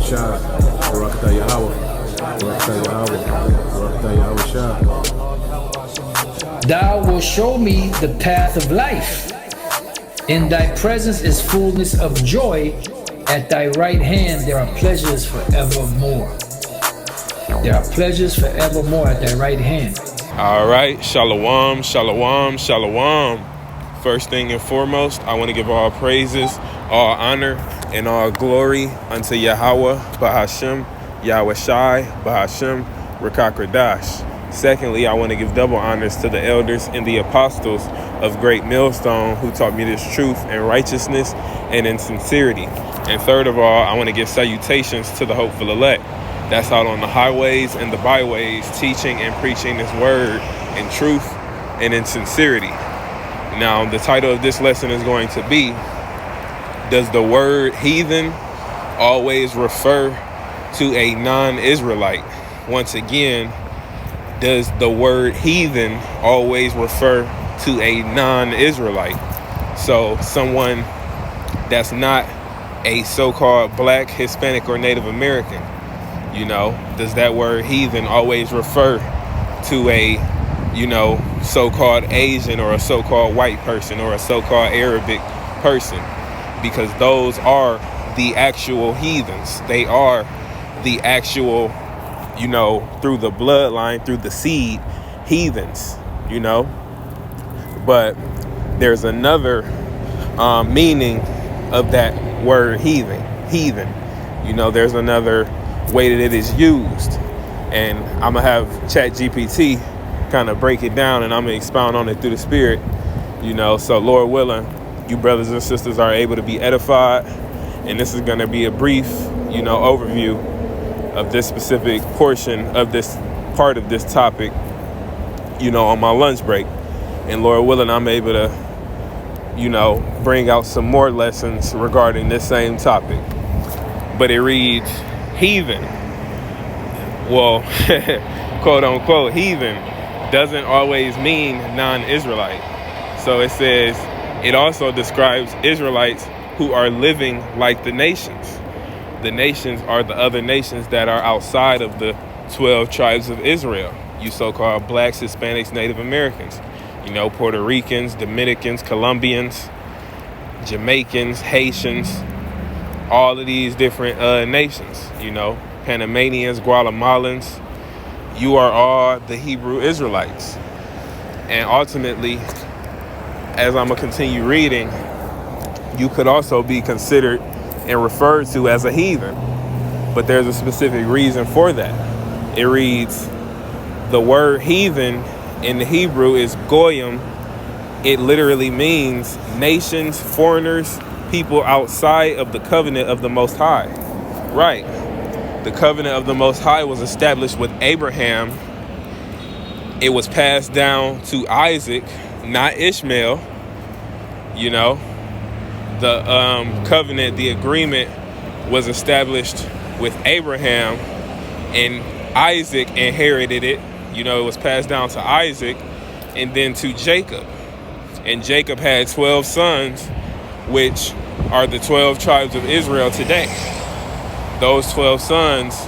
Shah, Barakatah Yahweh, Barakatah Yahweh, Barakatah Yahweh Shah. Thou wilt show me the path of life. In thy presence is fullness of joy. At thy right hand there are pleasures forevermore. There are pleasures forevermore at thy right hand. All right, shalom, shalom, shalom. First thing and foremost, I want to give all praises, all honor, and all glory unto Yahweh, Bahashem, Yahweh Shai, Bahashem, Rakakradash. Secondly, I want to give double honors to the elders and the apostles of Great Millstone who taught me this truth in righteousness and in sincerity. And third of all, I want to give salutations to the hopeful elect that's out on the highways and the byways teaching and preaching this word in truth and in sincerity. Now, the title of this lesson is going to be, does the word heathen always refer to a non-Israelite? Once again, does the word heathen always refer to a non-Israelite? So someone that's not a so-called black, Hispanic, or Native American, does that word heathen always refer to a, so-called Asian or a so-called white person or a so-called Arabic person? Because those are the actual heathens. They are the actual, through the bloodline, through the seed, heathens, But there's another meaning of that word heathen. There's another way that it is used. And I'm going to have ChatGPT kind of break it down, and I'm going to expound on it through the Spirit, So Lord willing, you brothers and sisters are able to be edified. And this is going to be a brief, overview of this specific portion of this part of this topic, on my lunch break. And Lord willing, I'm able to, bring out some more lessons regarding this same topic. But it reads, heathen. Well, quote unquote, heathen doesn't always mean non-Israelite. So it says, it also describes Israelites who are living like the nations. The nations are the other nations that are outside of the 12 tribes of Israel. You so-called blacks, Hispanics, Native Americans. Puerto Ricans, Dominicans, Colombians, Jamaicans, Haitians, all of these different nations, Panamanians, Guatemalans. You are all the Hebrew Israelites. And ultimately, as I'm going to continue reading, you could also be considered and referred to as a heathen. But there's a specific reason for that. It reads, the word heathen in the Hebrew is goyim. It literally means nations, foreigners, people outside of the covenant of the Most High. Right. The covenant of the Most High was established with Abraham. It was passed down to Isaac, not Ishmael. The covenant, the agreement was established with Abraham, and Isaac inherited it. It was passed down to Isaac and then to Jacob. And Jacob had 12 sons, which are the 12 tribes of Israel today. Those 12 sons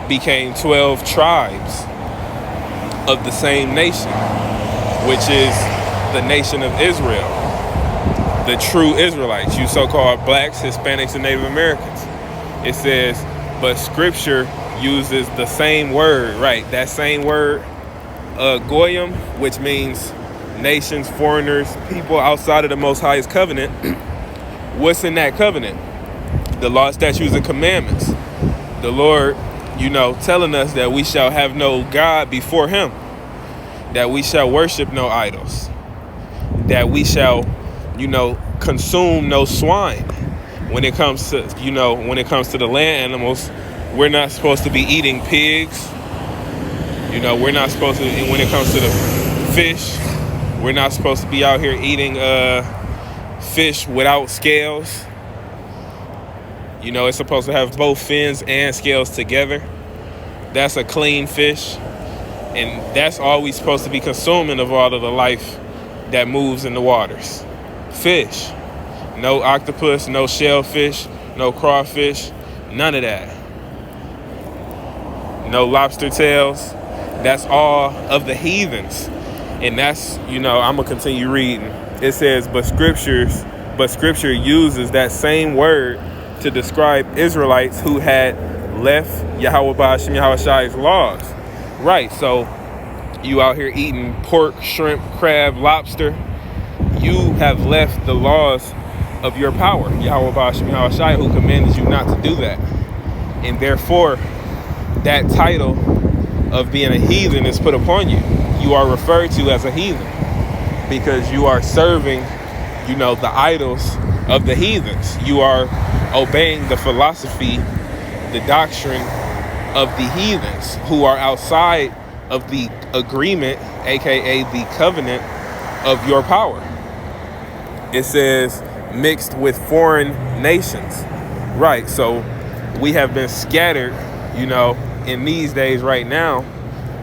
became 12 tribes of the same nation, which is the nation of Israel, the true Israelites, you so-called blacks, Hispanics, and Native Americans. It says, but scripture uses the same word, right? That same word, goyim, which means nations, foreigners, people outside of the Most High's covenant. What's in that covenant? The law, statutes, and commandments. The Lord, telling us that we shall have no God before him, that we shall worship no idols, that we shall, consume no swine. When it comes to, the land animals, we're not supposed to be eating pigs. We're not supposed to, and when it comes to the fish, we're not supposed to be out here eating fish without scales. It's supposed to have both fins and scales together. That's a clean fish. And that's all we're supposed to be consuming of all of the life that moves in the waters. Fish. No octopus, no shellfish, no crawfish, none of that. no lobster tails. That's all of the heathens. And that's, I'm going to continue reading. It says, but scripture uses that same word to describe Israelites who had left Yahweh Ba'ashem Yahweh Shai's laws. Right, so you out here eating pork, shrimp, crab, lobster. You have left the laws of your power, Yahweh Ba'ashem Yahweh Shai, who commanded you not to do that. And therefore, that title of being a heathen is put upon you. You are referred to as a heathen because you are serving, the idols of the heathens. You are obeying the philosophy, the doctrine of the heathens who are outside of the agreement, aka the covenant of your power. It says mixed with foreign nations. Right, so we have been scattered, in these days right now.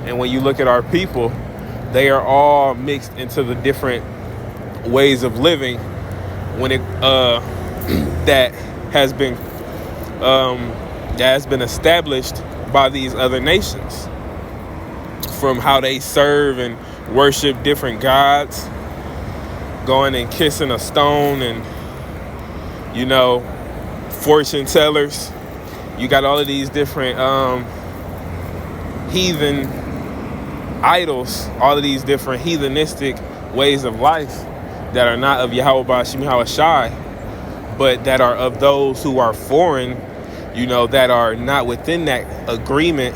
And when you look at our people, they are all mixed into the different ways of living when it that has been established by these other nations, from how they serve and worship different gods, going and kissing a stone, and fortune tellers. You got all of these different heathen idols, all of these different heathenistic ways of life that are not of Yahweh Ba'ashem Yahweh Shai, but that are of those who are foreign, that are not within that agreement,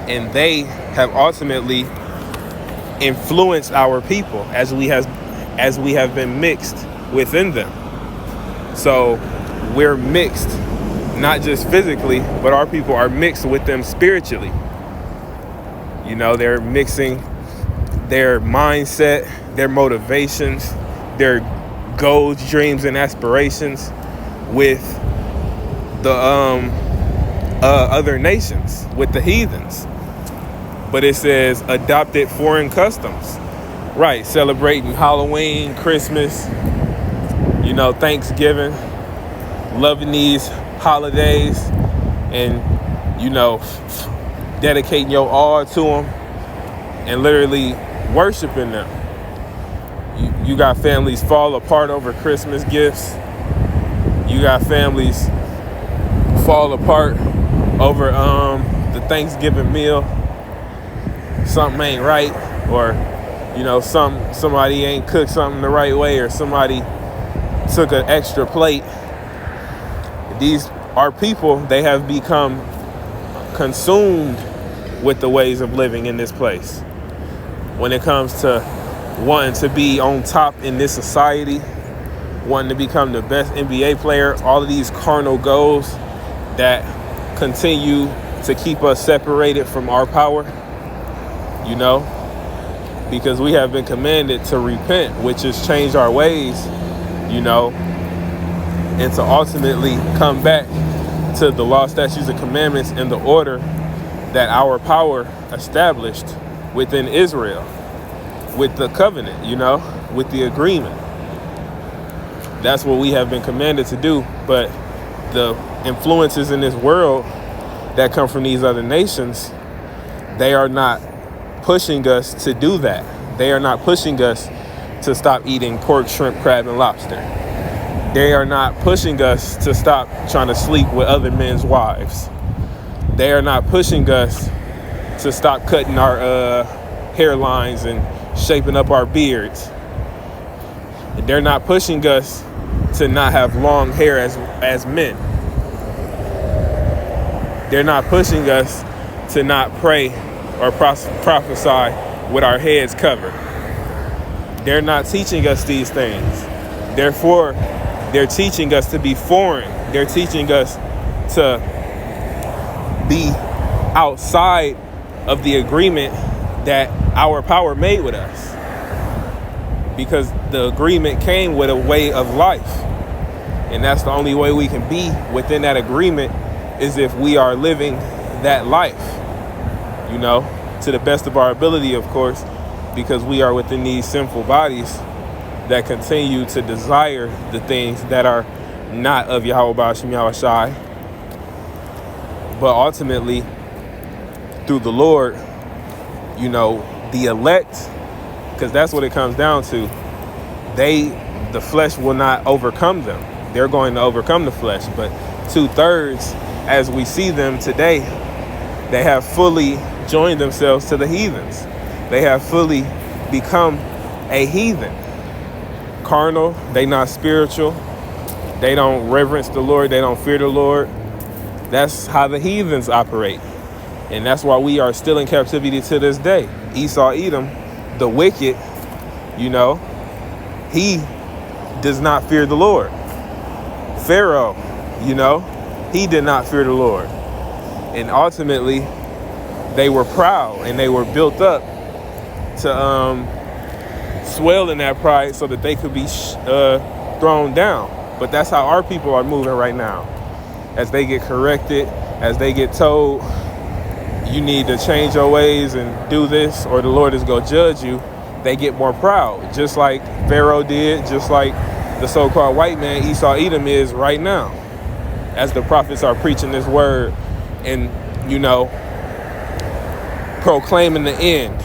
and they have ultimately influenced our people as we have been mixed within them. So we're mixed, not just physically, but our people are mixed with them spiritually. They're mixing their mindset, their motivations, their goals, dreams, and aspirations with the other nations, with the heathens. But it says adopted foreign customs. Right, celebrating Halloween, Christmas, Thanksgiving, loving these holidays, and, dedicating your all to them and literally worshiping them. You got families fall apart over Christmas gifts. You got families fall apart over the Thanksgiving meal. Something ain't right, or somebody ain't cooked something the right way, or somebody took an extra plate. These are people, they have become consumed with the ways of living in this place. When it comes to wanting to be on top in this society, wanting to become the best NBA player, all of these carnal goals that continue to keep us separated from our power, because we have been commanded to repent, which is change our ways, and to ultimately come back to the law, statutes, and commandments and the order that our power established within Israel, with the covenant, with the agreement. That's what we have been commanded to do. But the influences in this world that come from these other nations, they are not pushing us to do that. They are not pushing us to stop eating pork, shrimp, crab, and lobster. They are not pushing us to stop trying to sleep with other men's wives. They are not pushing us to stop cutting our hairlines and shaping up our beards. They're not pushing us to not have long hair as men. They're not pushing us to not pray or prophesy with our heads covered. They're not teaching us these things. Therefore, they're teaching us to be foreign. They're teaching us to be outside of the agreement that our power made with us. Because the agreement came with a way of life. And that's the only way we can be within that agreement, is if we are living that life, to the best of our ability, of course, because we are within these sinful bodies that continue to desire the things that are not of Yahweh Ba'ashem Yahweh Shai. But ultimately, through the Lord, you know, the elect, because that's what it comes down to, the flesh will not overcome them. They're going to overcome the flesh. But 2/3, as we see them today, they have fully joined themselves to the heathens. They have fully become a heathen. Carnal, they not spiritual. They don't reverence the Lord. They don't fear the Lord. That's how the heathens operate. And that's why we are still in captivity to this day. Esau, Edom, the wicked, you know, he does not fear the Lord. Pharaoh, you know, he did not fear the Lord. And ultimately, they were proud and they were built up to swell in that pride so that they could be thrown down. But that's how our people are moving right now. As they get corrected, as they get told, you need to change your ways and do this, or the Lord is going to judge you, they get more proud. Just like Pharaoh did, just like the so-called white man Esau Edom is right now. As the prophets are preaching this word and, you know, proclaiming the end.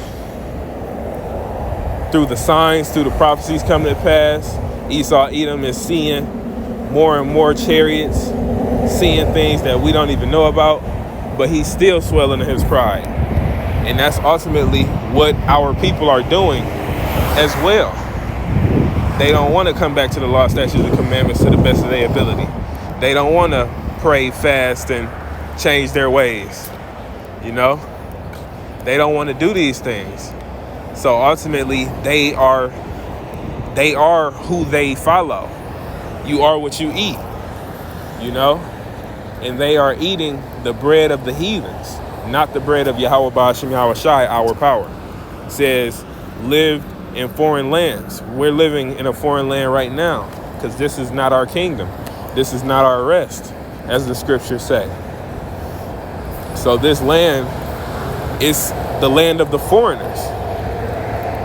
Through the signs, through the prophecies coming to pass, Esau Edom is seeing more and more chariots, seeing things that we don't even know about, but he's still swelling in his pride. And that's ultimately what our people are doing as well. They don't want to come back to the law, statutes, and commandments to the best of their ability. They don't want to pray, fast, and change their ways. You know? They don't want to do these things. So ultimately, they are who they follow. You are what you eat, you know? And they are eating the bread of the heathens, not the bread of Yahweh Ba'ashem Yahweh Shai, our power. It says, live in foreign lands. We're living in a foreign land right now because this is not our kingdom. This is not our rest, as the scriptures say. So this land is the land of the foreigners,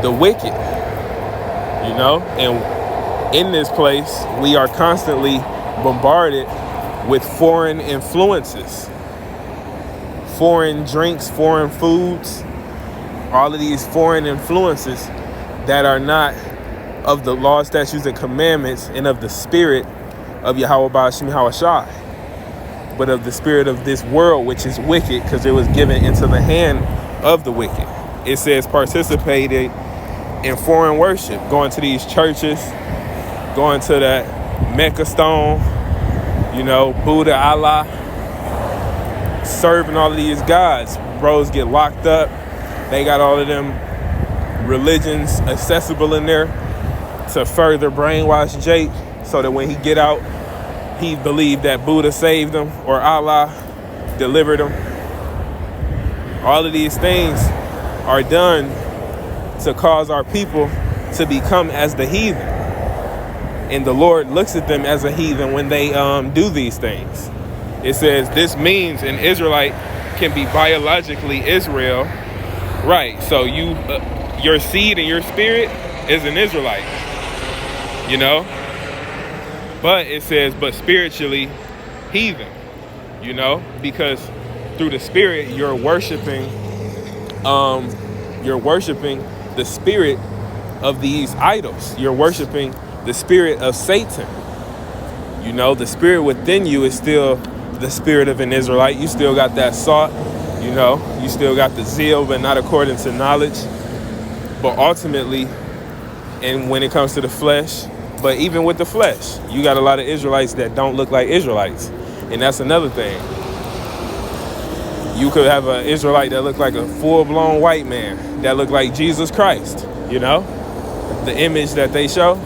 the wicked, you know? And in this place, we are constantly bombarded with foreign influences, foreign drinks, foreign foods, all of these foreign influences that are not of the law, statutes, and commandments and of the spirit of Yahweh Ba'ashem Yahweh Shai, but of the spirit of this world, which is wicked, because it was given into the hand of the wicked. It says participated in foreign worship, going to these churches, going to that Mecca stone, you know, Buddha, Allah, serving all of these gods. Bros get locked up. They got all of them religions accessible in there to further brainwash Jake so that when he get out, he believed that Buddha saved him or Allah delivered him. All of these things are done to cause our people to become as the heathen. And the Lord looks at them as a heathen when they do these things. It says this means an Israelite can be biologically Israel. Right, so your seed and your spirit is an Israelite, you know? But it says, but spiritually heathen, you know? Because through the spirit, you're worshiping the spirit of these idols. You're worshiping the spirit of Satan. You know, the spirit within you is still the spirit of an Israelite. You still got that salt, you know, you still got the zeal, but not according to knowledge. But ultimately, and when it comes to the flesh, but even with the flesh, you got a lot of Israelites that don't look like Israelites. And that's another thing. You could have an Israelite that look like a full-blown white man, that look like Jesus Christ, you know, the image that they show.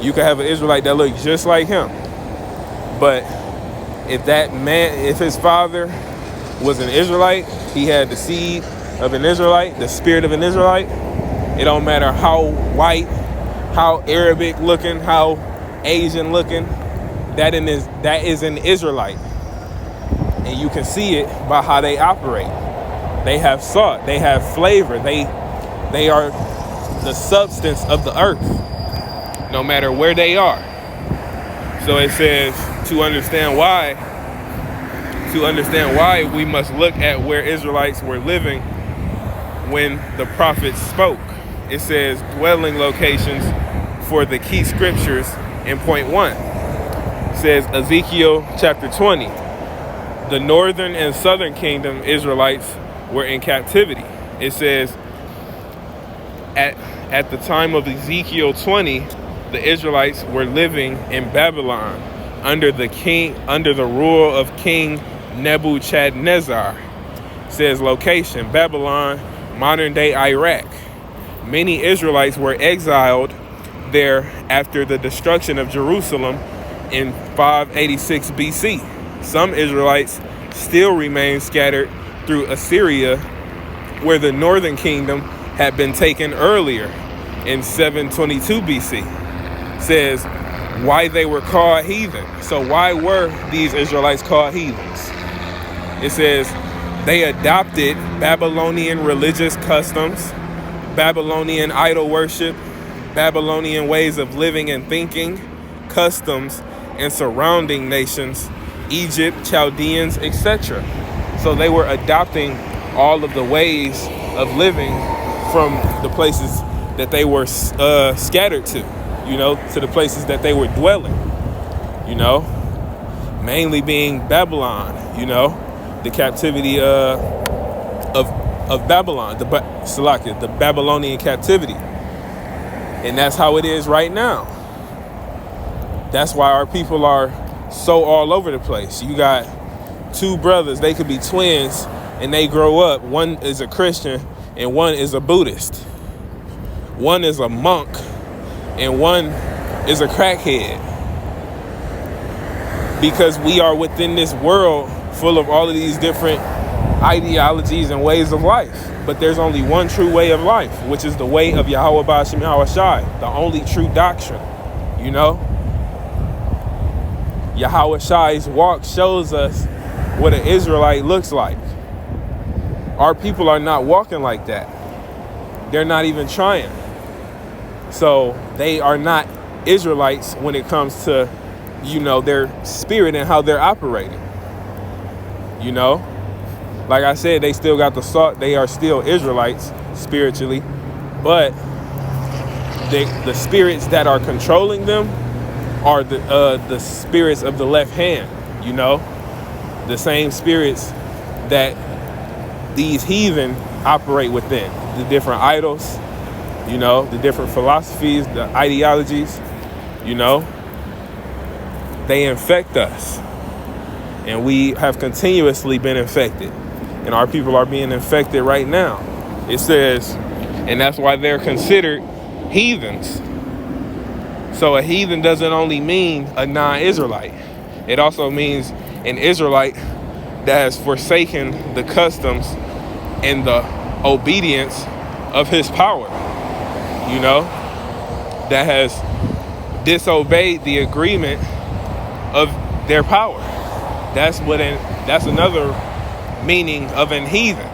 You could have an Israelite that look just like him. But if that man, if his father was an Israelite, he had the seed of an Israelite, the spirit of an Israelite, it don't matter how white, how Arabic looking, how Asian looking, that is an Israelite. And you can see it by how they operate. They have salt, they have flavor, they are the substance of the earth, no matter where they are. So it says to understand why to understand why, we must look at where Israelites were living when the prophets spoke. It says dwelling locations for the key scriptures in point 1. It says Ezekiel chapter 20. The northern and southern kingdom Israelites were in captivity. It says at the time of Ezekiel 20, the Israelites were living in Babylon under the rule of King Nebuchadnezzar. It says location, Babylon, modern day Iraq. Many Israelites were exiled there after the destruction of Jerusalem in 586 BC. Some Israelites still remain scattered through Assyria, where the northern kingdom had been taken earlier in 722 BC. It says why they were called heathen. So why were these Israelites called heathens? It says they adopted Babylonian religious customs, Babylonian idol worship, Babylonian ways of living and thinking, customs, and surrounding nations, Egypt, Chaldeans, etc. So they were adopting all of the ways of living from the places that they were scattered to, to the places that they were dwelling, mainly being Babylon, the captivity of Babylon, the Babylonian captivity. And that's how it is right now. That's why our people are so all over the place. You got two brothers, they could be twins, and they grow up. One is a Christian and one is a Buddhist. One is a monk and one is a crackhead. Because we are within this world full of all of these different ideologies and ways of life. But there's only one true way of life, which is the way of Yahweh Ba'ashem Yahweh Shai, the only true doctrine, Yahweh Shai's walk shows us what an Israelite looks like. Our people are not walking like that. They're not even trying. So they are not Israelites when it comes to, their spirit and how they're operating. Like I said, they still got the salt. They are still Israelites spiritually, but the spirits that are controlling them are the spirits of the left hand. The same spirits that these heathen operate within, the different idols, the different philosophies, the ideologies. They infect us, and we have continuously been infected. And our people are being infected right now. It says, and that's why they're considered heathens. So a heathen doesn't only mean a non-Israelite. It also means an Israelite that has forsaken the customs and the obedience of his power. That has disobeyed the agreement of their power. That's another meaning of an heathen.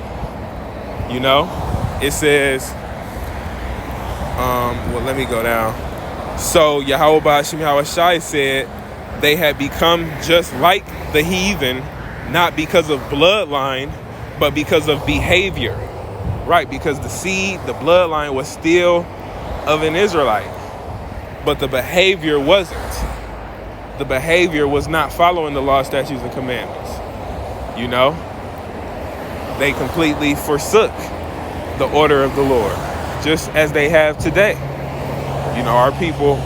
It says, let me go down. So Yahweh Ba'ashem Yahweh Shai said they had become just like the heathen, not because of bloodline, but because of behavior. Right, because the seed, the bloodline was still of an Israelite, but the behavior wasn't. The behavior was not following the law, statutes, and commandments. They completely forsook the order of the Lord, just as they have today. Our people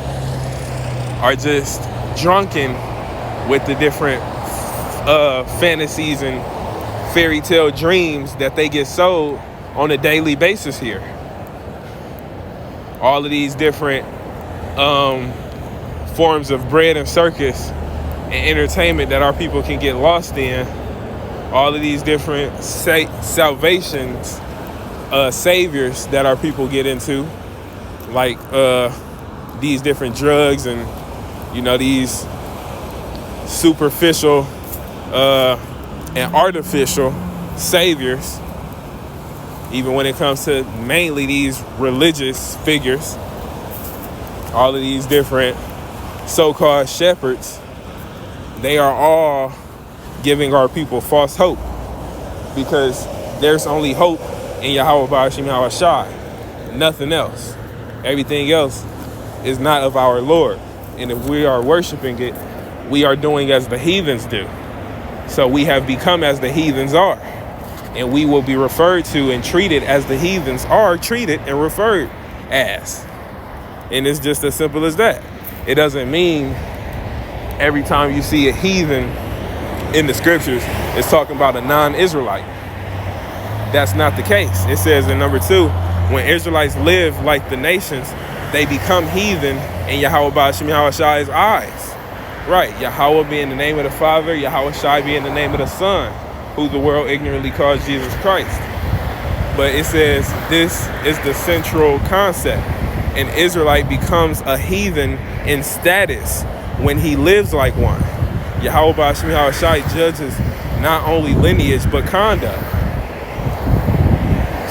are just drunken with the different fantasies and fairy tale dreams that they get sold on a daily basis here. All of these different forms of bread and circus and entertainment that our people can get lost in. All of these different salvations, saviors that our people get into, like these different drugs and these superficial and artificial saviors. Even when it comes to mainly these religious figures, all of these different so-called shepherds, they are all giving our people false hope, because there's only hope in Yahweh Ba'ashim Yahushai, nothing else. Everything else is not of our Lord. And if we are worshiping it, we are doing as the heathens do. So we have become as the heathens are. And we will be referred to and treated as the heathens are treated and referred as. And it's just as simple as that. It doesn't mean every time you see a heathen in the scriptures, it's talking about a non-Israelite. That's not the case. It says in number 2, when Israelites live like the nations, they become heathen in Yahweh Ba'ashim Yahushai's eyes. Right, Yahweh being the name of the Father, Yahweh Shai being the name of the Son, who the world ignorantly calls Jesus Christ. But it says this is the central concept. An Israelite becomes a heathen in status when he lives like one. Yahweh Ba'ashim Yahushai judges not only lineage but conduct.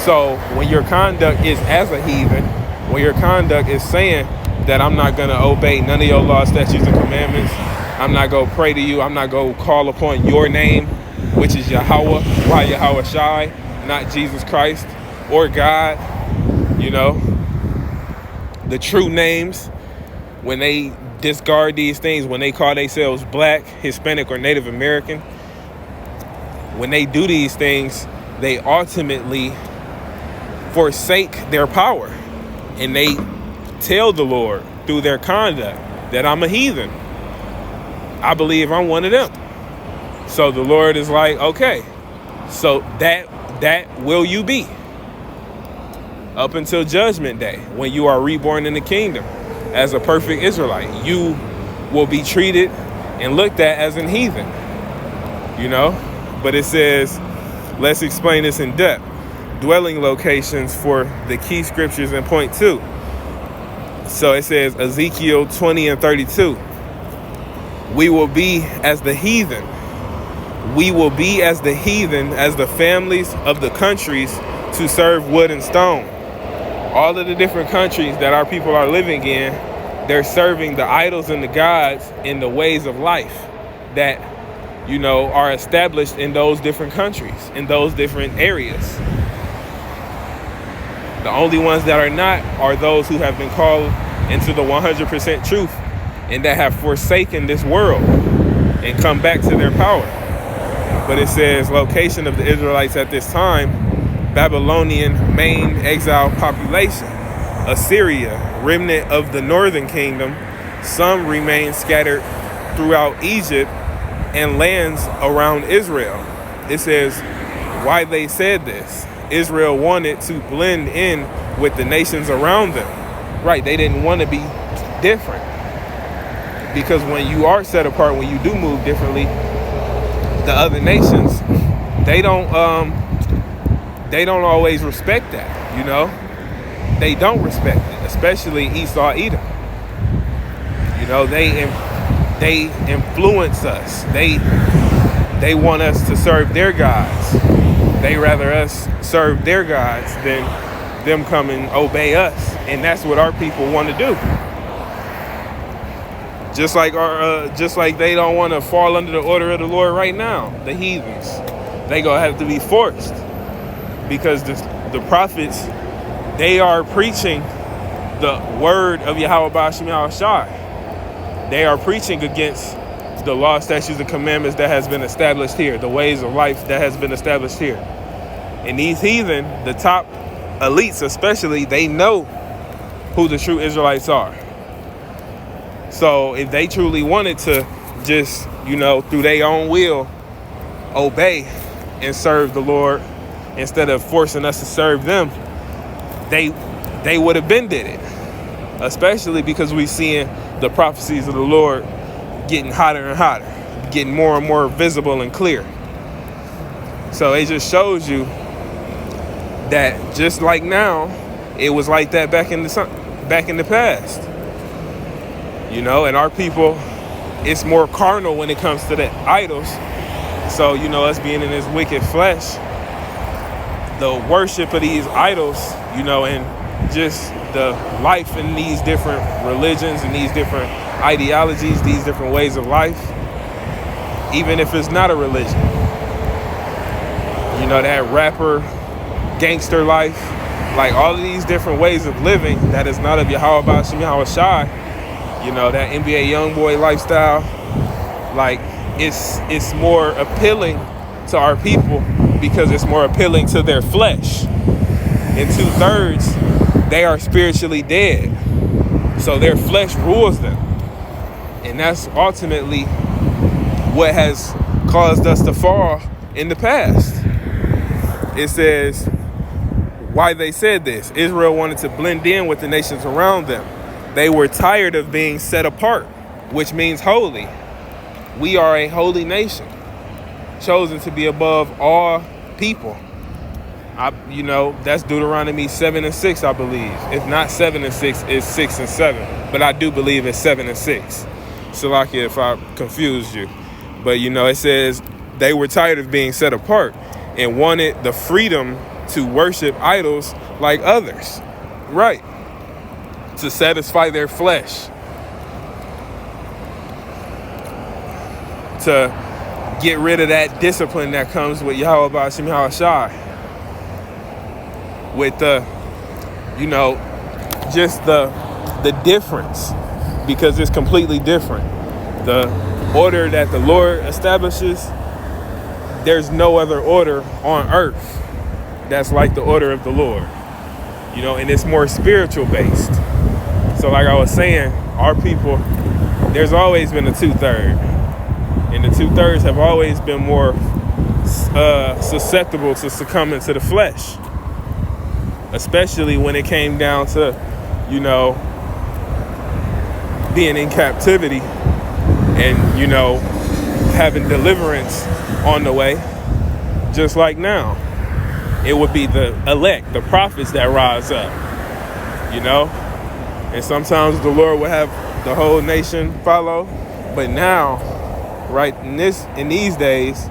So when your conduct is as a heathen, when your conduct is saying that I'm not going to obey none of your laws, statutes, and commandments, I'm not going to pray to you, I'm not going to call upon your name, which is Yahweh, why Yahweh Shai, not Jesus Christ or God, you know, the true names, when they discard these things, when they call themselves Black, Hispanic, or Native American, when they do these things, they ultimately forsake their power, and they tell the Lord through their conduct that I'm a heathen. I believe I'm one of them. So the Lord is like, okay, so that will you be up until Judgment Day, when you are reborn in the kingdom as a perfect Israelite. You will be treated and looked at as an heathen, you know. But it says, let's explain this in depth. Dwelling locations for the key scriptures in point 2. So it says Ezekiel 20 and 32. We will be as the heathen. We will be as the heathen, as the families of the countries to serve wood and stone. All of the different countries that our people are living in, they're serving the idols and the gods in the ways of life that, you know, are established in those different countries, in those different areas. The only ones that are not are those who have been called into the 100% truth and that have forsaken this world and come back to their power. But it says location of the Israelites at this time: Babylonian main exile population, Assyria, remnant of the northern kingdom. Some remain scattered throughout Egypt and lands around Israel. It says why they said this. Israel wanted to blend in with the nations around them. Right, they didn't want to be different. Because when you are set apart, when you do move differently, the other nations, they don't always respect that, you know? They don't respect it, especially Esau, Edom. You know, they influence us. They want us to serve their gods. They rather us serve their gods than them come and obey us. And that's what our people want to do. Just like they don't want to fall under the order of the Lord right now, the heathens. They gonna have to be forced. Because the prophets, they are preaching the word of Yahweh Ba'ashim Yahushai. They are preaching against the law, statutes, and commandments that has been established here, the ways of life that has been established here. And these heathen, the top elites especially, they know who the true Israelites are. So if they truly wanted to just, you know, through their own will, obey and serve the Lord instead of forcing us to serve them, they would have been did it. Especially because we're seeing the prophecies of the Lord getting hotter and hotter, getting more and more visible and clear. So it just shows you that just like now, it was like that back in the past. You know, and our people, it's more carnal when it comes to the idols. So, you know, us being in this wicked flesh, the worship of these idols, you know, and just the life in these different religions and these different ideologies, these different ways of life, even if it's not a religion. You know, that rapper, gangster life, like all of these different ways of living that is not of Yahweh Ba'ashem Yahweh Shai. You know, that NBA YoungBoy lifestyle, like it's more appealing to our people because it's more appealing to their flesh. In 2/3, they are spiritually dead. So their flesh rules them. And that's ultimately what has caused us to fall in the past. It says why they said this. Israel wanted to blend in with the nations around them. They were tired of being set apart, which means holy. We are a holy nation, chosen to be above all people. That's Deuteronomy 7 and 6, I believe. If not 7 and 6, it's 6 and 7. But I do believe it's 7 and 6. Salakia if I confused you. But it says they were tired of being set apart and wanted the freedom to worship idols like others. Right. To satisfy their flesh. To get rid of that discipline that comes with Yahweh Ba'ashem Yahweh Shai. With just the difference, because it's completely different. The order that the Lord establishes, there's no other order on earth that's like the order of the Lord, and it's more spiritual based. So like I was saying, our people, there's always been a 2/3, and the 2/3 have always been more susceptible to succumbing to the flesh. Especially when it came down to, being in captivity and, having deliverance on the way. Just like now, it would be the elect, the prophets that rise up, And sometimes the Lord would have the whole nation follow. But now, right, in these days,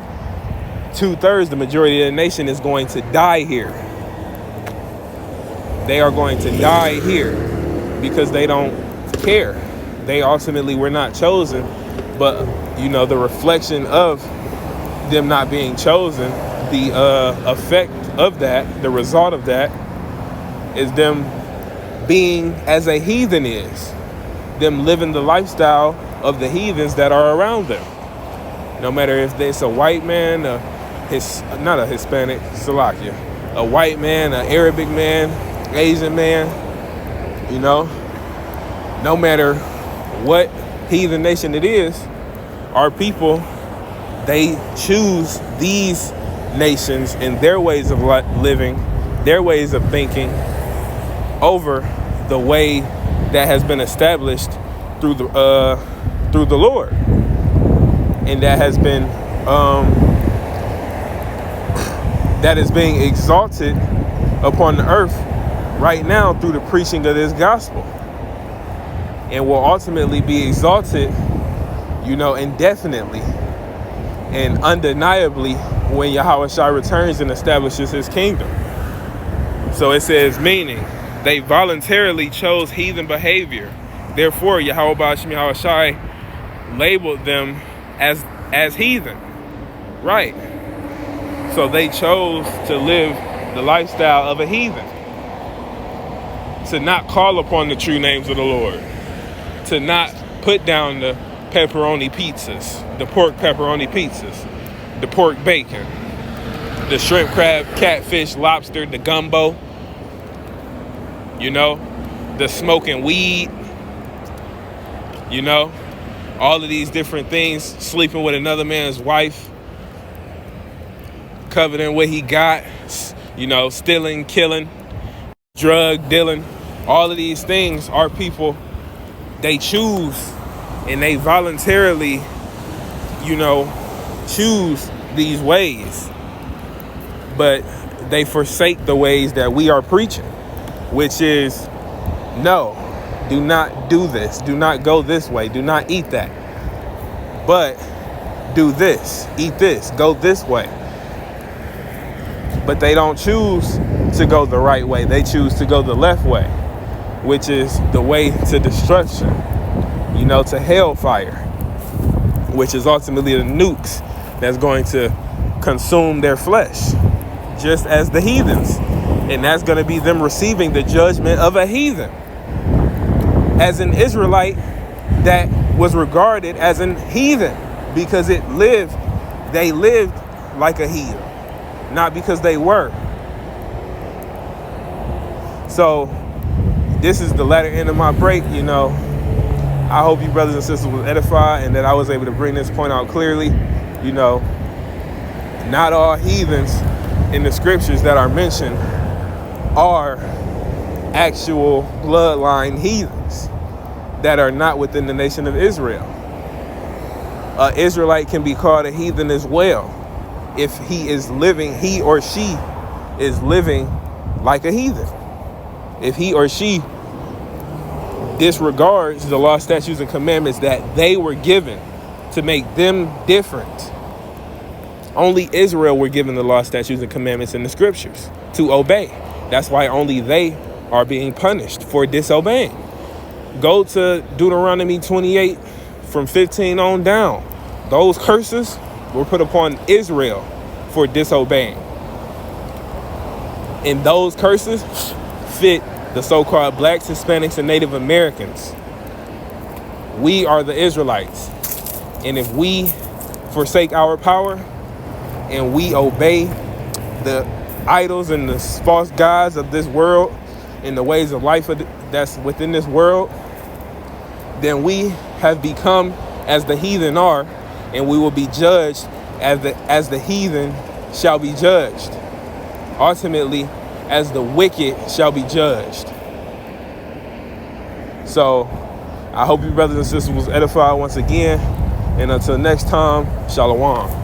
2/3, the majority of the nation is going to die here. They are going to die here because they don't care. They ultimately were not chosen, but the reflection of them not being chosen, the effect of that, the result of that, is them being as a heathen is, them living the lifestyle of the heathens that are around them. No matter if it's a white man, not a Hispanic, Salakia, a white man, an Arabic man, Asian man, no matter what heathen nation it is, our people, they choose these nations and their ways of living, their ways of thinking over the way that has been established through the Lord, and that has been that is being exalted upon the earth right now through the preaching of this gospel, and will ultimately be exalted, indefinitely and undeniably when Yahweh Shai returns and establishes his kingdom. So it says, meaning, they voluntarily chose heathen behavior. Therefore, Yahweh Ba'ashem Yahweh Shai labeled them as heathen. Right. So they chose to live the lifestyle of a heathen. To not call upon the true names of the Lord. To not put down the pepperoni pizzas, the pork pepperoni pizzas, the pork bacon, the shrimp, crab, catfish, lobster, the gumbo, the smoking weed, all of these different things, sleeping with another man's wife, coveting what he got, stealing, killing, drug dealing, all of these things, our people, they choose and they voluntarily, choose these ways. But they forsake the ways that we are preaching, which is, no, do not do this. Do not go this way. Do not eat that. But do this, eat this, go this way. But they don't choose to go the right way. They choose to go the left way, which is the way to destruction, to hellfire. which is ultimately the nukes that's going to consume their flesh, just as the heathens. And that's going to be them receiving the judgment of a heathen. As an Israelite that was regarded as an heathen because they lived like a heathen, not because they were. So this is the latter end of my break. I hope you brothers and sisters was edified and that I was able to bring this point out clearly. Not all heathens in the scriptures that are mentioned are actual bloodline heathens that are not within the nation of Israel. An Israelite can be called a heathen as well if he or she is living like a heathen. If he or she disregards the law, statutes, and commandments that they were given to make them different. Only Israel were given the law, statutes, and commandments in the scriptures to obey. That's why only they are being punished for disobeying. Go to Deuteronomy 28 from 15 on down. Those curses were put upon Israel for disobeying. And those curses fit the so-called blacks, Hispanics, and Native Americans. We are the Israelites. And if we forsake our power and we obey the idols and the false gods of this world and the ways of life that's within this world, then we have become as the heathen are, and we will be judged as the heathen shall be judged. Ultimately, as the wicked shall be judged. So I hope you brothers and sisters was edified once again. And until next time, shalom.